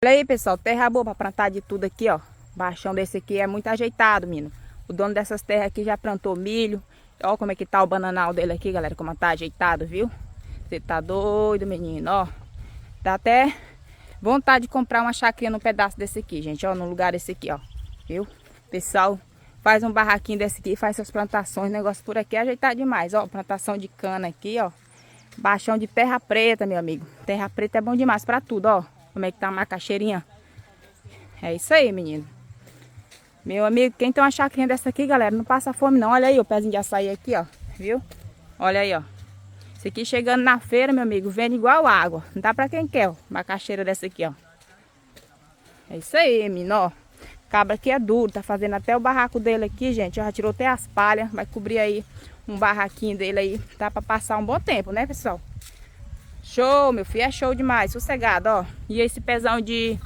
Olha aí, pessoal, terra boa pra plantar de tudo aqui, ó. Baixão desse aqui é muito ajeitado, menino. O dono dessas terras aqui já plantou milho. Ó como é que tá o bananal dele aqui, galera, como tá ajeitado, viu? Você tá doido, menino, ó. Dá até vontade de comprar uma chacrinha num pedaço desse aqui, gente, ó, num lugar desse aqui, ó. Viu? Pessoal, faz um barraquinho desse aqui, faz suas plantações, negócio por aqui é ajeitado demais, ó. Plantação de cana aqui, ó. Baixão de terra preta, meu amigo. Terra preta é bom demais pra tudo, ó. Como é que tá a macaxeirinha? É isso aí, menino. Meu amigo, quem tem uma chacrinha dessa aqui, galera, não passa fome não. Olha aí o pezinho de açaí aqui, ó. Viu? Olha aí, ó. Esse aqui chegando na feira, meu amigo, vende igual água. Não dá pra quem quer, ó. Macaxeira dessa aqui, ó. É isso aí, menino, ó. Cabra aqui é duro, tá fazendo até o barraco dele aqui, gente. Já tirou até as palhas. Vai cobrir aí um barraquinho dele aí. Dá pra passar um bom tempo, né, pessoal? Show, meu filho, é show demais. Sossegado, ó. E esse pezão de